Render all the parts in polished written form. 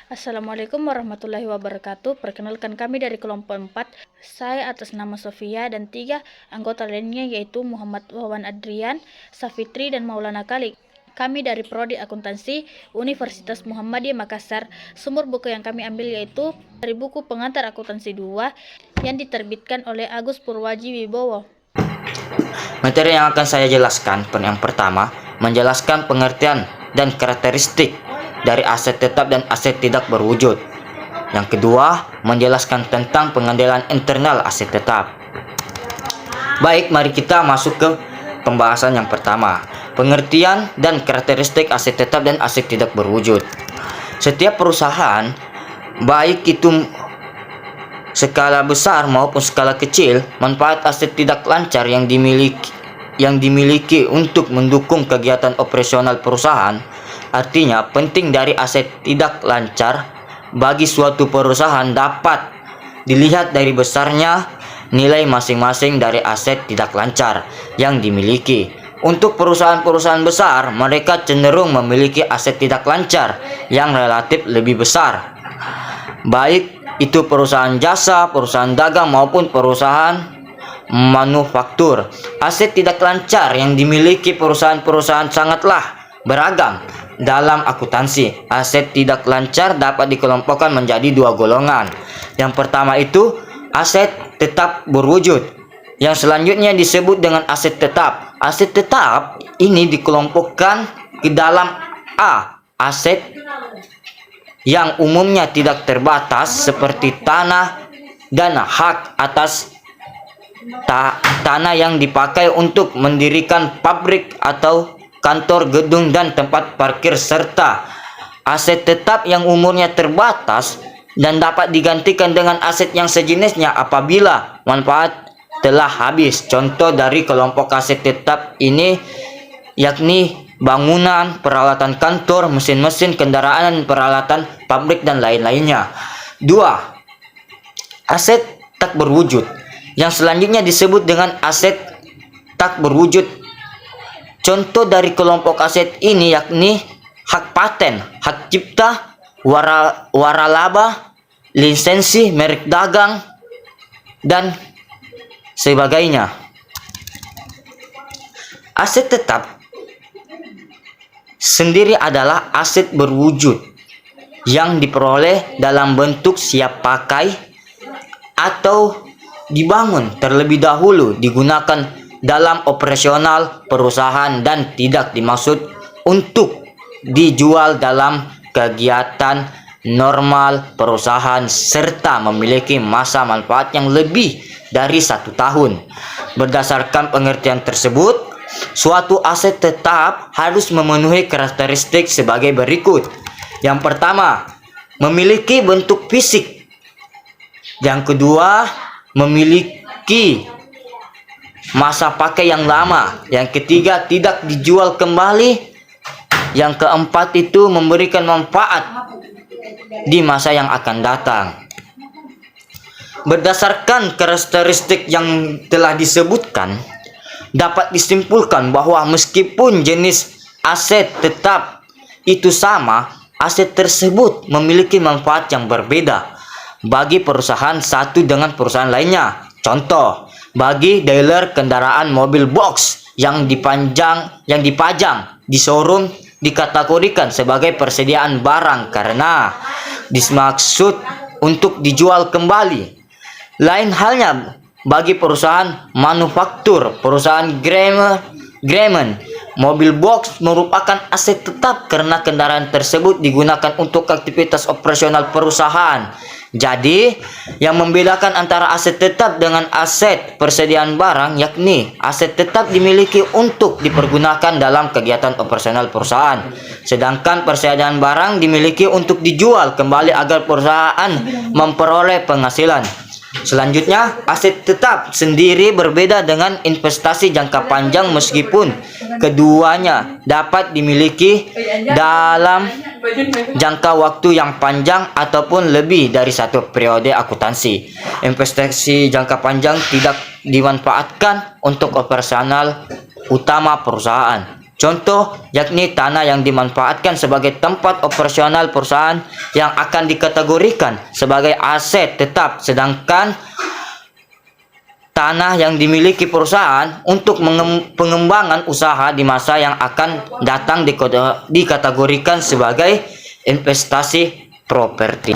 Assalamualaikum warahmatullahi wabarakatuh. Perkenalkan kami dari kelompok 4. Saya atas nama Sofia dan 3 anggota lainnya yaitu Muhammad Wawan Adrian, Safitri, dan Maulana Khalid. Kami dari Prodi Akuntansi Universitas Muhammadiyah Makassar. Sumber buku yang kami ambil yaitu dari buku Pengantar Akuntansi 2 yang diterbitkan oleh Agus Purwaji Wibowo. Materi yang akan saya jelaskan, yang pertama, menjelaskan pengertian dan karakteristik dari aset tetap dan aset tidak berwujud. Yang kedua, menjelaskan tentang pengendalian internal aset tetap. Baik, mari kita masuk ke pembahasan yang pertama, pengertian dan karakteristik aset tetap dan aset tidak berwujud. Setiap perusahaan, baik itu skala besar maupun skala kecil, manfaat aset tidak lancar yang dimiliki untuk mendukung kegiatan operasional perusahaan. Artinya, penting dari aset tidak lancar bagi suatu perusahaan dapat dilihat dari besarnya nilai masing-masing dari aset tidak lancar yang dimiliki. Untuk perusahaan-perusahaan besar, mereka cenderung memiliki aset tidak lancar yang relatif lebih besar, baik itu perusahaan jasa, perusahaan dagang maupun perusahaan manufaktur. Aset tidak lancar yang dimiliki perusahaan-perusahaan sangatlah beragam. Dalam akuntansi, aset tidak lancar dapat dikelompokkan menjadi dua golongan. Yang pertama itu aset tetap berwujud. Yang selanjutnya disebut dengan aset tetap. Aset tetap ini dikelompokkan ke dalam A, aset yang umumnya tidak terbatas seperti tanah dan hak atas tanah yang dipakai untuk mendirikan pabrik atau kantor, gedung, dan tempat parkir, serta aset tetap yang umurnya terbatas dan dapat digantikan dengan aset yang sejenisnya apabila manfaat telah habis. Contoh dari kelompok aset tetap ini yakni bangunan, peralatan kantor, mesin-mesin, kendaraan, peralatan pabrik, dan lain-lainnya. 2. Aset tak berwujud. Yang selanjutnya disebut dengan aset tak berwujud. Contoh dari kelompok aset ini yakni hak paten, hak cipta, waralaba, lisensi, merek dagang, dan sebagainya. Aset tetap sendiri adalah aset berwujud yang diperoleh dalam bentuk siap pakai atau dibangun terlebih dahulu, digunakan dalam operasional perusahaan dan tidak dimaksud untuk dijual dalam kegiatan normal perusahaan, serta memiliki masa manfaat yang lebih dari 1 tahun. Berdasarkan pengertian tersebut, suatu aset tetap harus memenuhi karakteristik sebagai berikut. Yang pertama, memiliki bentuk fisik. Yang kedua, memiliki masa pakai yang lama. Yang ketiga, tidak dijual kembali. Yang keempat itu memberikan manfaat di masa yang akan datang. Berdasarkan karakteristik yang telah disebutkan, dapat disimpulkan bahwa meskipun jenis aset tetap itu sama, aset tersebut memiliki manfaat yang berbeda bagi perusahaan satu dengan perusahaan lainnya. Contoh, bagi dealer kendaraan mobil box yang dipajang di showroom dikategorikan sebagai persediaan barang karena dimaksud untuk dijual kembali. Lain halnya bagi perusahaan manufaktur, perusahaan Grumman, mobil box merupakan aset tetap karena kendaraan tersebut digunakan untuk aktivitas operasional perusahaan. Jadi, yang membedakan antara aset tetap dengan aset persediaan barang yakni aset tetap dimiliki untuk dipergunakan dalam kegiatan operasional perusahaan, sedangkan persediaan barang dimiliki untuk dijual kembali agar perusahaan memperoleh penghasilan. Selanjutnya, aset tetap sendiri berbeda dengan investasi jangka panjang meskipun keduanya dapat dimiliki dalam jangka waktu yang panjang ataupun lebih dari satu periode akuntansi. Investasi jangka panjang tidak dimanfaatkan untuk operasional utama perusahaan. Contoh yakni tanah yang dimanfaatkan sebagai tempat operasional perusahaan yang akan dikategorikan sebagai aset tetap, sedangkan tanah yang dimiliki perusahaan untuk pengembangan usaha di masa yang akan datang dikategorikan sebagai investasi properti.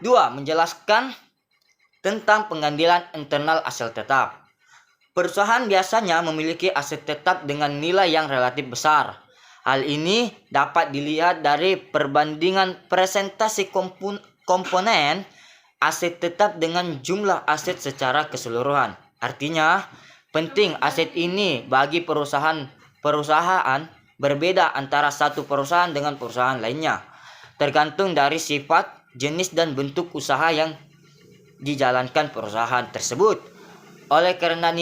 2. Menjelaskan tentang penggantian internal aset tetap. Perusahaan biasanya memiliki aset tetap dengan nilai yang relatif besar. Hal ini dapat dilihat dari perbandingan presentasi komponen aset tetap dengan jumlah aset secara keseluruhan. Artinya, penting aset ini bagi perusahaan berbeda antara satu perusahaan dengan perusahaan lainnya, tergantung dari sifat, jenis, dan bentuk usaha yang dijalankan perusahaan tersebut. Oleh karena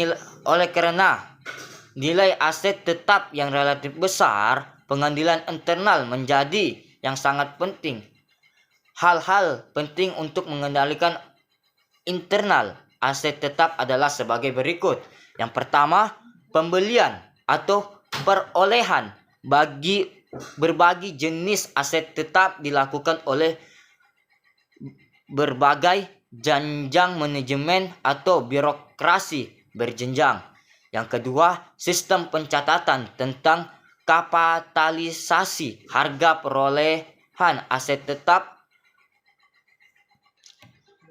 nilai aset tetap yang relatif besar, penggantian internal menjadi yang sangat penting. Hal-hal penting untuk mengendalikan internal aset tetap adalah sebagai berikut. Yang pertama, pembelian atau perolehan berbagi jenis aset tetap dilakukan oleh berbagai jenjang manajemen atau birokrasi berjenjang. Yang kedua, sistem pencatatan tentang kapitalisasi harga perolehan aset tetap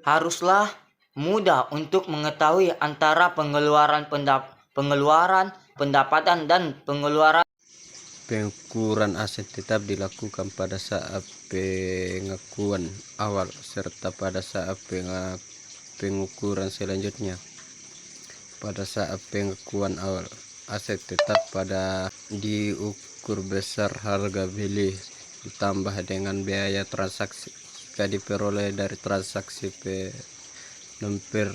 haruslah mudah untuk mengetahui antara pengeluaran pendapatan dan pengeluaran. Pengukuran aset tetap dilakukan pada saat pengakuan awal serta pada saat pengukuran selanjutnya. Pada saat pengakuan awal, aset tetap pada diukur besar harga beli ditambah dengan biaya transaksi jika diperoleh dari transaksi penumpir.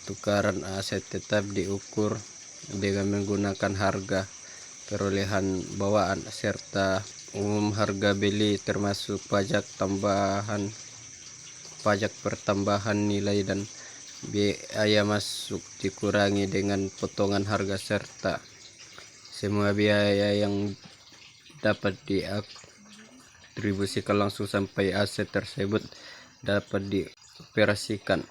Tukaran aset tetap diukur dengan menggunakan harga perolehan bawaan serta umum harga beli termasuk pajak pertambahan nilai dan biaya masuk dikurangi dengan potongan harga serta semua biaya yang dapat diatribusikan langsung sampai aset tersebut dapat dioperasikan.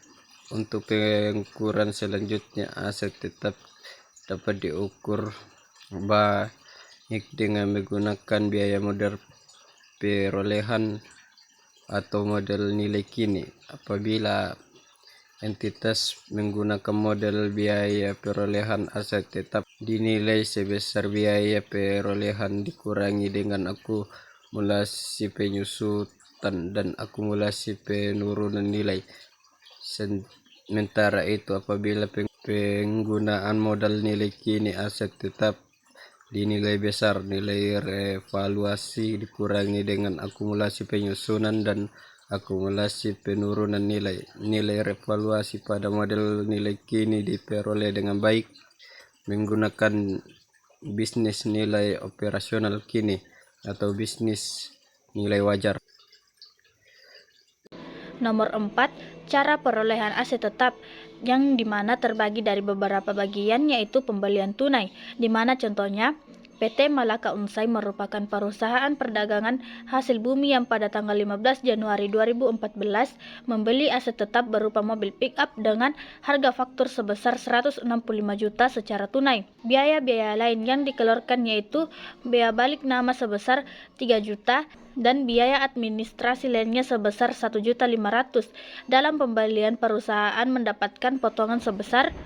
Untuk pengukuran selanjutnya, aset tetap dapat diukur baik dengan menggunakan biaya modal perolehan atau model nilai kini. Apabila entitas menggunakan model biaya perolehan, aset tetap dinilai sebesar biaya perolehan dikurangi dengan akumulasi penyusutan dan akumulasi penurunan nilai. Sementara itu, apabila penggunaan modal nilai kini, aset tetap dinilai besar, nilai revaluasi dikurangi dengan akumulasi penyusunan dan akumulasi penurunan nilai. Nilai revaluasi pada model nilai kini diperoleh dengan baik menggunakan bisnis nilai operasional kini atau bisnis nilai wajar. Nomor 4, cara perolehan aset tetap yang dimana terbagi dari beberapa bagian, yaitu pembelian tunai, dimana contohnya PT Malaka Unsai merupakan perusahaan perdagangan hasil bumi yang pada tanggal 15 Januari 2014 membeli aset tetap berupa mobil pick-up dengan harga faktur sebesar 165 juta secara tunai. Biaya-biaya lain yang dikeluarkan yaitu biaya balik nama sebesar 3 juta dan biaya administrasi lainnya sebesar 1.500.000. Dalam pembelian, perusahaan mendapatkan potongan sebesar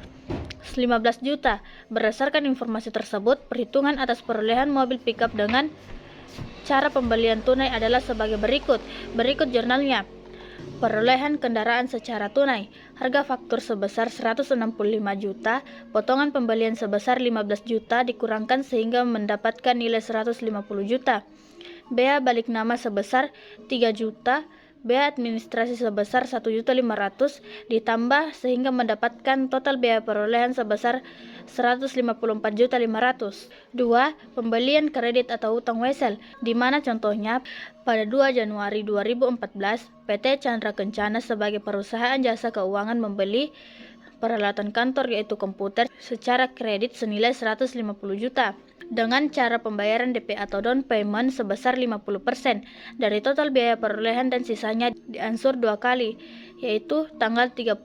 15 juta. Berdasarkan informasi tersebut, perhitungan atas perolehan mobil pickup dengan cara pembelian tunai adalah sebagai berikut. Berikut jurnalnya. Perolehan kendaraan secara tunai. Harga faktur sebesar 165 juta, potongan pembelian sebesar 15 juta dikurangkan sehingga mendapatkan nilai 150 juta. Bea balik nama sebesar 3 juta, bea administrasi sebesar 1.500.000 ditambah sehingga mendapatkan total biaya perolehan sebesar 154.500.000. 2. Pembelian kredit atau utang wesel, di mana contohnya pada 2 Januari 2014 PT Chandra Kencana sebagai perusahaan jasa keuangan membeli peralatan kantor yaitu komputer secara kredit senilai 150 juta. dengan cara pembayaran DP atau down payment sebesar 50% dari total biaya perolehan dan sisanya diansur 2 kali, yaitu tanggal 30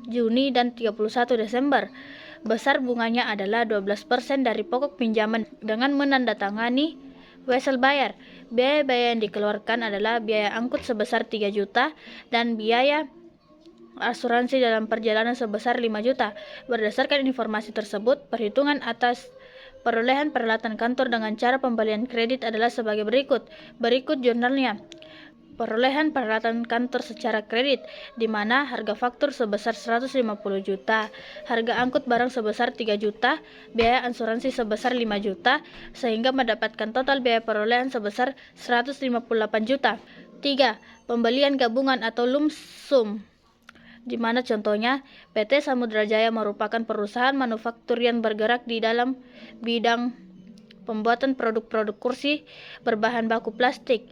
Juni dan 31 Desember. Besar bunganya adalah 12% dari pokok pinjaman dengan menandatangani wesel bayar. Biaya-biaya yang dikeluarkan adalah biaya angkut sebesar 3 juta dan biaya asuransi dalam perjalanan sebesar 5 juta. Berdasarkan informasi tersebut, perhitungan atas perolehan peralatan kantor dengan cara pembelian kredit adalah sebagai berikut. Berikut jurnalnya. Perolehan peralatan kantor secara kredit, di mana harga faktur sebesar 150 juta, harga angkut barang sebesar 3 juta, biaya asuransi sebesar 5 juta, sehingga mendapatkan total biaya perolehan sebesar 158 juta. 3. Pembelian gabungan atau lump sum, di mana contohnya PT Samudra Jaya merupakan perusahaan manufaktur yang bergerak di dalam bidang pembuatan produk-produk kursi berbahan baku plastik.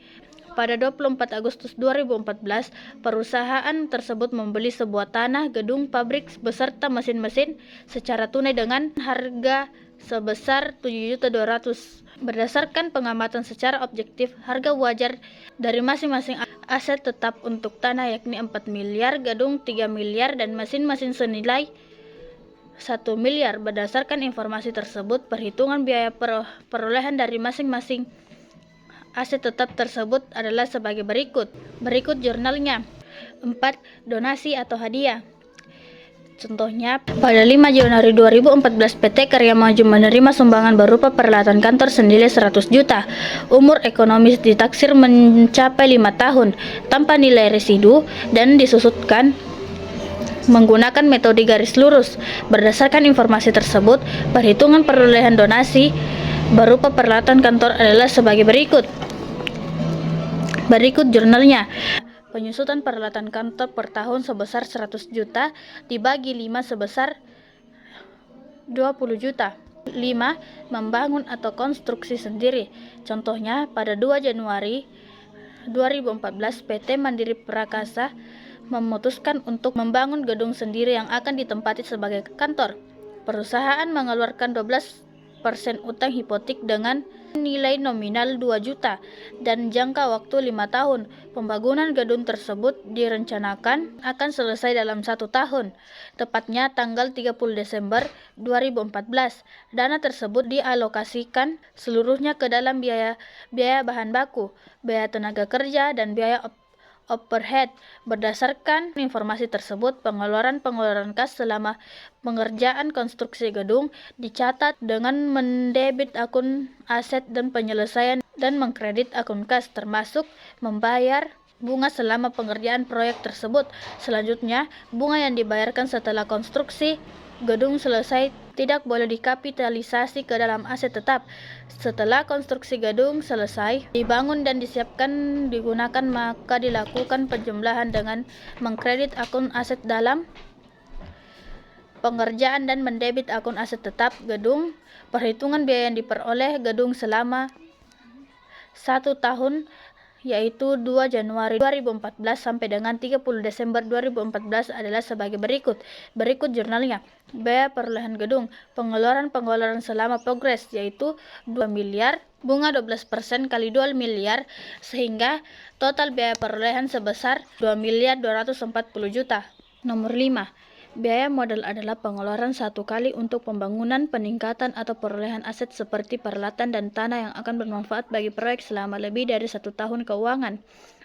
Pada 24 Agustus 2014, perusahaan tersebut membeli sebuah tanah gedung pabrik beserta mesin-mesin secara tunai dengan harga sebesar 7.200.000. Berdasarkan pengamatan secara objektif, harga wajar dari masing-masing aset tetap untuk tanah yakni 4 miliar, gedung 3 miliar, dan mesin-mesin senilai 1 miliar. Berdasarkan informasi tersebut, perhitungan biaya perolehan dari masing-masing aset tetap tersebut adalah sebagai berikut. Berikut jurnalnya. 4. Donasi atau hadiah. Contohnya, pada 5 Januari 2014 PT Karya Maju menerima sumbangan berupa peralatan kantor senilai 100 juta. Umur ekonomis ditaksir mencapai 5 tahun tanpa nilai residu dan disusutkan menggunakan metode garis lurus. Berdasarkan informasi tersebut, perhitungan perolehan donasi berupa peralatan kantor adalah sebagai berikut. Berikut jurnalnya. Penyusutan peralatan kantor per tahun sebesar 100 juta dibagi 5 sebesar 20 juta. 5. Membangun atau konstruksi sendiri. Contohnya, pada 2 Januari 2014 PT Mandiri Prakasa memutuskan untuk membangun gedung sendiri yang akan ditempati sebagai kantor. Perusahaan mengeluarkan 12% utang hipotek dengan nilai nominal 2 juta dan jangka waktu 5 tahun. Pembangunan gedung tersebut direncanakan akan selesai dalam 1 tahun, tepatnya tanggal 30 Desember 2014. Dana tersebut dialokasikan seluruhnya ke dalam biaya bahan baku, biaya tenaga kerja, dan biaya overhead. Berdasarkan informasi tersebut, pengeluaran kas selama pengerjaan konstruksi gedung dicatat dengan mendebit akun aset dan penyelesaian dan mengkredit akun kas, termasuk membayar bunga selama pengerjaan proyek tersebut. Selanjutnya, bunga yang dibayarkan setelah konstruksi gedung selesai tidak boleh dikapitalisasi ke dalam aset tetap. Setelah konstruksi gedung selesai, dibangun dan disiapkan digunakan, maka dilakukan penjumlahan dengan mengkredit akun aset dalam pengerjaan dan mendebit akun aset tetap gedung. Perhitungan biaya yang diperoleh gedung selama 1 tahun, yaitu 2 Januari 2014 sampai dengan 30 Desember 2014 adalah sebagai berikut. Berikut jurnalnya. Biaya perolehan gedung. Pengeluaran selama progres, yaitu 2 miliar, bunga 12% kali 2 miliar, sehingga total biaya perolehan sebesar 2 miliar 240 juta. Nomor 5. Biaya modal adalah pengeluaran satu kali untuk pembangunan, peningkatan, atau perolehan aset seperti peralatan dan tanah yang akan bermanfaat bagi proyek selama lebih dari 1 tahun keuangan.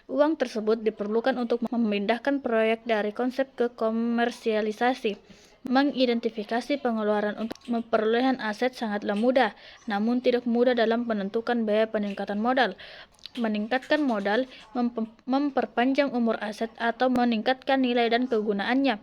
Uang tersebut diperlukan untuk memindahkan proyek dari konsep ke komersialisasi. Mengidentifikasi pengeluaran untuk perolehan aset sangatlah mudah, namun tidak mudah dalam menentukan biaya peningkatan modal. Meningkatkan modal, memperpanjang umur aset, atau meningkatkan nilai dan kegunaannya.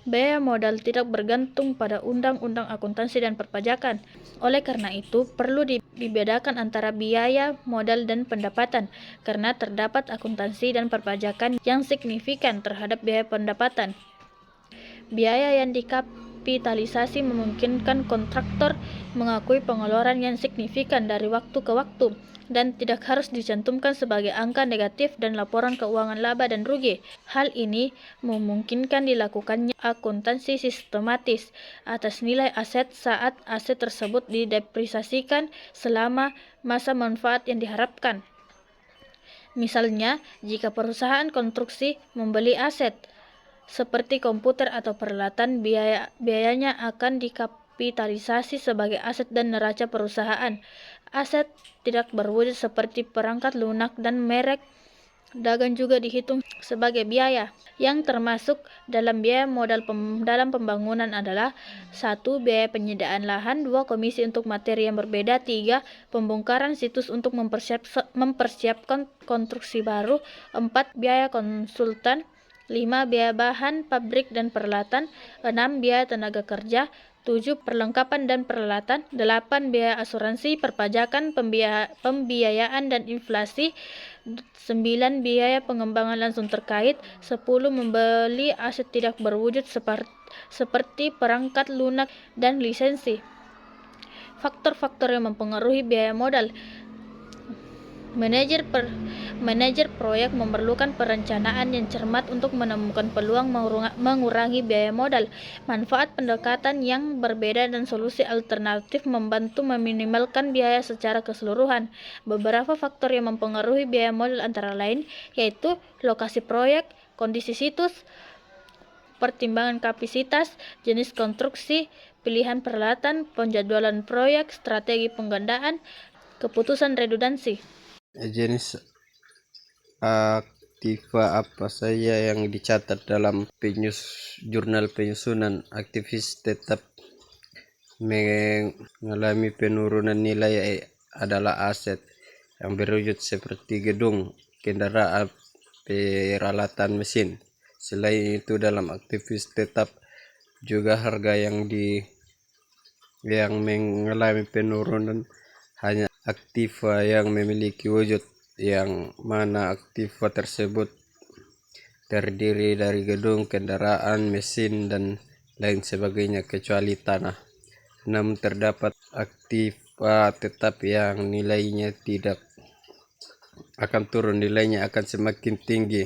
Biaya modal tidak bergantung pada undang-undang akuntansi dan perpajakan. Oleh karena itu, perlu dibedakan antara biaya modal dan pendapatan, karena terdapat akuntansi dan perpajakan yang signifikan terhadap biaya pendapatan. Biaya yang dikapitalisasi memungkinkan kontraktor mengakui pengeluaran yang signifikan dari waktu ke waktu. dan tidak harus dicantumkan sebagai angka negatif dan laporan keuangan laba dan rugi. Hal ini memungkinkan dilakukannya akuntansi sistematis atas nilai aset saat aset tersebut didepresiasikan selama masa manfaat yang diharapkan. Misalnya, jika perusahaan konstruksi membeli aset seperti komputer atau peralatan, biayanya akan dikapitalisasi sebagai aset dan neraca perusahaan. Aset tidak berwujud seperti perangkat lunak dan merek dagang juga dihitung sebagai biaya. Yang termasuk dalam biaya modal dalam pembangunan adalah 1. Biaya penyediaan lahan, 2. Komisi untuk materi yang berbeda, 3. Pembongkaran situs untuk mempersiapkan konstruksi baru, 4. Biaya konsultan, 5. Biaya bahan, pabrik dan peralatan, 6. Biaya tenaga kerja, 7. Perlengkapan dan peralatan, 8. Biaya asuransi, perpajakan, pembiayaan dan inflasi, 9. Biaya pengembangan langsung terkait, 10. Membeli aset tidak berwujud seperti perangkat lunak dan lisensi. Faktor-faktor yang mempengaruhi biaya modal. Manajer proyek memerlukan perencanaan yang cermat untuk menemukan peluang mengurangi biaya modal. Manfaat pendekatan yang berbeda dan solusi alternatif membantu meminimalkan biaya secara keseluruhan. Beberapa faktor yang mempengaruhi biaya modal antara lain yaitu lokasi proyek, kondisi situs, pertimbangan kapasitas, jenis konstruksi, pilihan peralatan, penjadwalan proyek, strategi penggandaan, keputusan redundansi. Jenis aktiva apa saja yang dicatat dalam jurnal penyusunan? Aktivis tetap mengalami penurunan nilai adalah aset yang berwujud seperti gedung, kendaraan, peralatan mesin. Selain itu, dalam aktivis tetap juga harga yang mengalami penurunan hanya aktiva yang memiliki wujud, yang mana aktiva tersebut terdiri dari gedung, kendaraan, mesin, dan lain sebagainya kecuali tanah. Namun terdapat aktiva tetap yang nilainya tidak akan turun, nilainya akan semakin tinggi,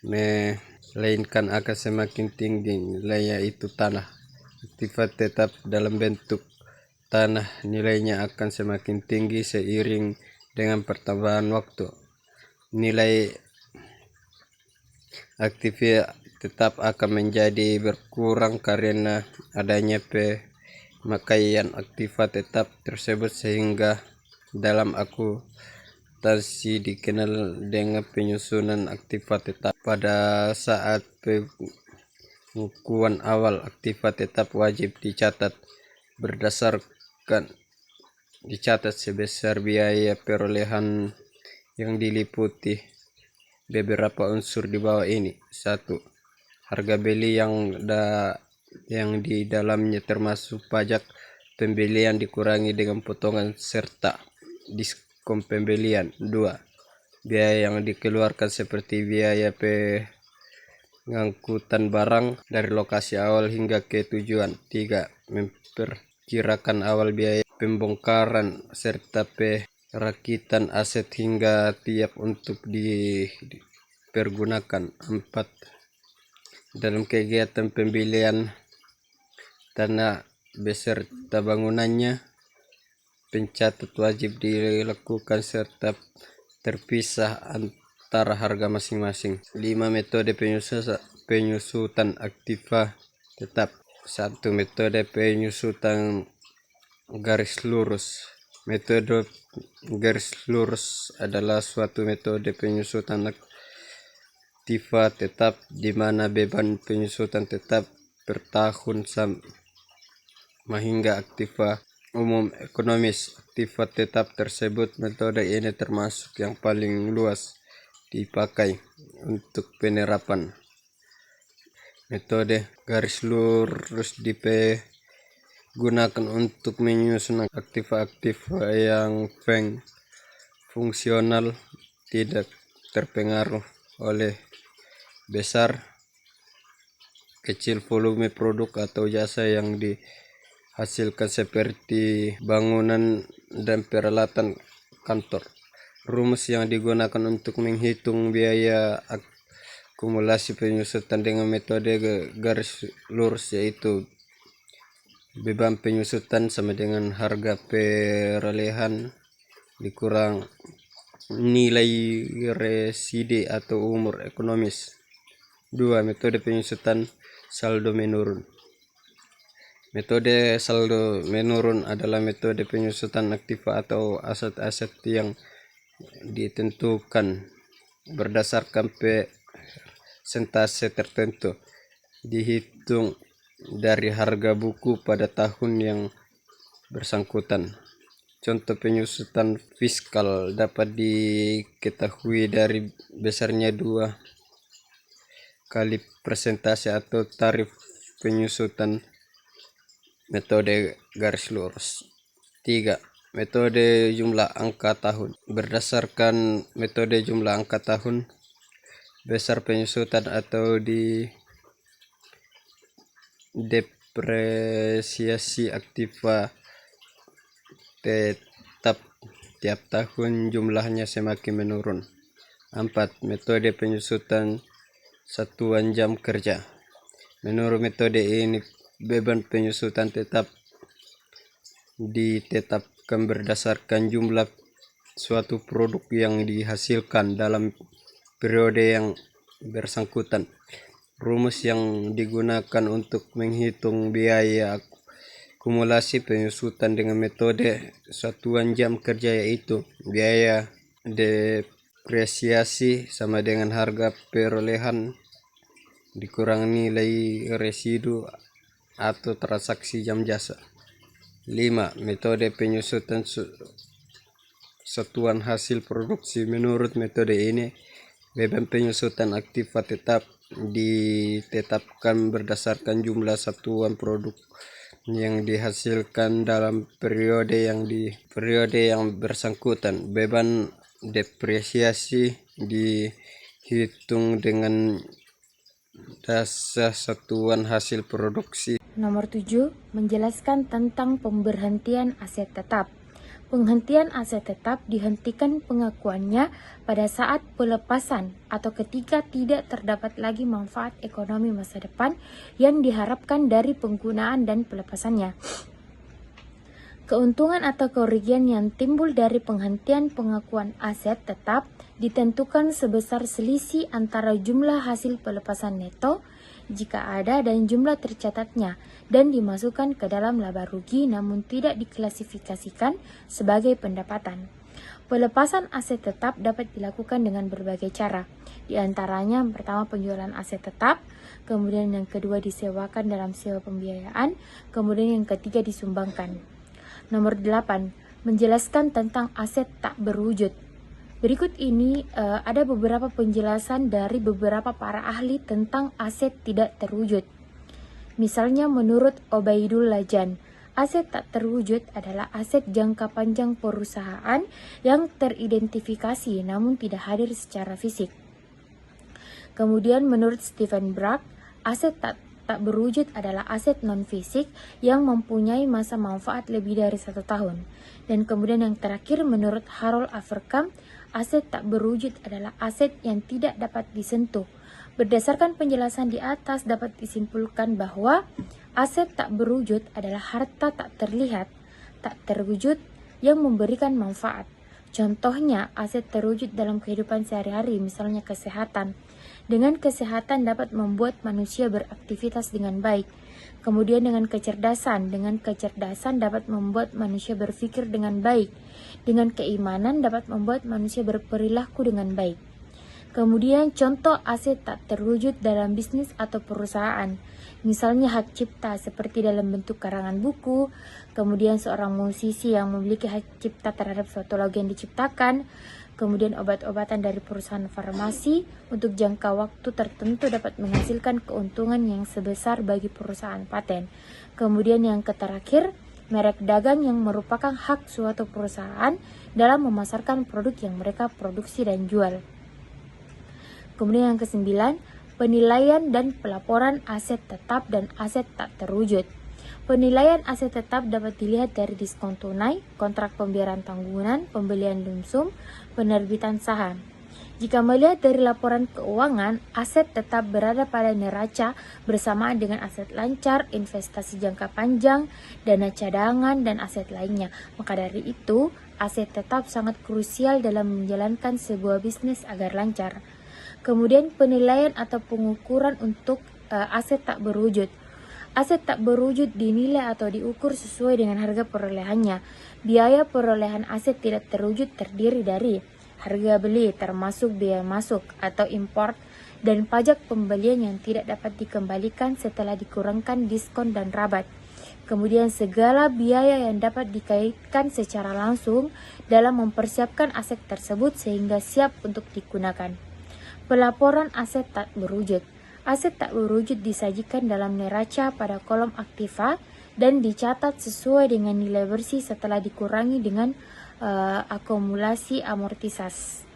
melainkan akan semakin tinggi nilainya, itu tanah. Aktiva tetap dalam bentuk tanah nilainya akan semakin tinggi seiring dengan pertambahan waktu. Nilai aktiva tetap akan menjadi berkurang karena adanya pemakaian aktiva tetap tersebut, sehingga dalam akuntansi dikenal dengan penyusunan aktiva tetap. Pada saat pengukuhan awal, aktiva tetap wajib dicatat sebesar biaya perolehan yang diliputi beberapa unsur di bawah ini. 1. Harga beli yang di dalamnya termasuk pajak pembelian dikurangi dengan potongan serta diskon pembelian. 2. Biaya yang dikeluarkan seperti biaya pengangkutan barang dari lokasi awal hingga ke tujuan. 3. Memperkirakan awal biaya pembongkaran serta perakitan aset hingga tiap untuk dipergunakan. 4. Dalam kegiatan pembelian tanah beserta bangunannya, pencatat wajib dilakukan serta terpisah antara harga masing-masing. 5. Metode penyusutan aktiva tetap. 1. Metode penyusutan garis lurus. Metode garis lurus adalah suatu metode penyusutan aktiva tetap di mana beban penyusutan tetap per tahun sama hingga aktiva umum ekonomis. Aktiva tetap tersebut, metode ini termasuk yang paling luas dipakai untuk penerapan. Metode garis lurus digunakan untuk menyusun aktiva-aktiva yang fungsional, tidak terpengaruh oleh besar kecil volume produk atau jasa yang dihasilkan seperti bangunan dan peralatan kantor. Rumus yang digunakan untuk menghitung biaya akumulasi penyusutan dengan metode garis lurus yaitu beban penyusutan sama dengan harga perolehan dikurang nilai residi atau umur ekonomis. 2. Metode penyusutan saldo menurun. Metode saldo menurun adalah metode penyusutan aktiva atau aset-aset yang ditentukan berdasarkan persentase tertentu dihitung dari harga buku pada tahun yang bersangkutan. Contoh penyusutan fiskal dapat diketahui dari besarnya 2 kali persentase atau tarif penyusutan metode garis lurus. 3. Metode jumlah angka tahun. Berdasarkan metode jumlah angka tahun, besar penyusutan atau depresiasi aktiva tetap tiap tahun jumlahnya semakin menurun. 4. Metode penyusutan satuan jam kerja. Menurut metode ini, beban penyusutan tetap ditetapkan berdasarkan jumlah suatu produk yang dihasilkan dalam periode yang bersangkutan. Rumus yang digunakan untuk menghitung biaya akumulasi penyusutan dengan metode satuan jam kerja yaitu biaya depresiasi sama dengan harga perolehan dikurang nilai residu atau transaksi jam jasa. 5. Metode penyusutan satuan hasil produksi. Menurut metode ini, beban penyusutan aktiva tetap ditetapkan berdasarkan jumlah satuan produk yang dihasilkan dalam periode yang bersangkutan. Beban depresiasi dihitung dengan dasar satuan hasil produksi. Nomor 7, menjelaskan tentang pemberhentian aset tetap. Penghentian aset tetap dihentikan pengakuannya pada saat pelepasan atau ketika tidak terdapat lagi manfaat ekonomi masa depan yang diharapkan dari penggunaan dan pelepasannya. Keuntungan atau kerugian yang timbul dari penghentian pengakuan aset tetap ditentukan sebesar selisih antara jumlah hasil pelepasan neto jika ada dan jumlah tercatatnya dan dimasukkan ke dalam laba rugi namun tidak diklasifikasikan sebagai pendapatan. Pelepasan aset tetap dapat dilakukan dengan berbagai cara. Di antaranya pertama penjualan aset tetap, kemudian yang kedua disewakan dalam sewa pembiayaan, kemudian yang ketiga disumbangkan. Nomor 8, menjelaskan tentang aset tak berwujud. Berikut ini ada beberapa penjelasan dari beberapa para ahli tentang aset tidak terwujud. Misalnya menurut Obaidul Lajan, aset tak terwujud adalah aset jangka panjang perusahaan yang teridentifikasi namun tidak hadir secara fisik. Kemudian menurut Stephen Bragg, aset tak berwujud adalah aset non-fisik yang mempunyai masa manfaat lebih dari 1 tahun. Dan kemudian yang terakhir menurut Harold Averkamp, aset tak berwujud adalah aset yang tidak dapat disentuh. Berdasarkan penjelasan di atas dapat disimpulkan bahwa aset tak berwujud adalah harta tak terlihat, tak terwujud yang memberikan manfaat. Contohnya aset terwujud dalam kehidupan sehari-hari, misalnya kesehatan. Dengan kesehatan dapat membuat manusia beraktivitas dengan baik. Kemudian dengan kecerdasan dapat membuat manusia berpikir dengan baik. Dengan keimanan dapat membuat manusia berperilaku dengan baik. Kemudian contoh aset tak terwujud dalam bisnis atau perusahaan. Misalnya hak cipta seperti dalam bentuk karangan buku, kemudian seorang musisi yang memiliki hak cipta terhadap suatu lagu yang diciptakan, kemudian obat-obatan dari perusahaan farmasi untuk jangka waktu tertentu dapat menghasilkan keuntungan yang sebesar bagi perusahaan paten. Kemudian yang terakhir, merek dagang yang merupakan hak suatu perusahaan dalam memasarkan produk yang mereka produksi dan jual. Kemudian yang ke-9, penilaian dan pelaporan aset tetap dan aset tak terwujud. Penilaian aset tetap dapat dilihat dari diskon tunai, kontrak pembayaran tanggungan, pembelian lumsum, penerbitan saham. Jika melihat dari laporan keuangan, aset tetap berada pada neraca bersamaan dengan aset lancar, investasi jangka panjang, dana cadangan, dan aset lainnya. Maka dari itu, aset tetap sangat krusial dalam menjalankan sebuah bisnis agar lancar. Kemudian penilaian atau pengukuran untuk aset tak berwujud. Aset tak berwujud dinilai atau diukur sesuai dengan harga perolehannya. Biaya perolehan aset tidak terwujud terdiri dari harga beli termasuk biaya masuk atau import dan pajak pembelian yang tidak dapat dikembalikan setelah dikurangkan diskon dan rabat. Kemudian segala biaya yang dapat dikaitkan secara langsung dalam mempersiapkan aset tersebut sehingga siap untuk digunakan. Pelaporan aset tak berwujud. Aset tak berwujud disajikan dalam neraca pada kolom aktiva dan dicatat sesuai dengan nilai bersih setelah dikurangi dengan akumulasi amortisasi.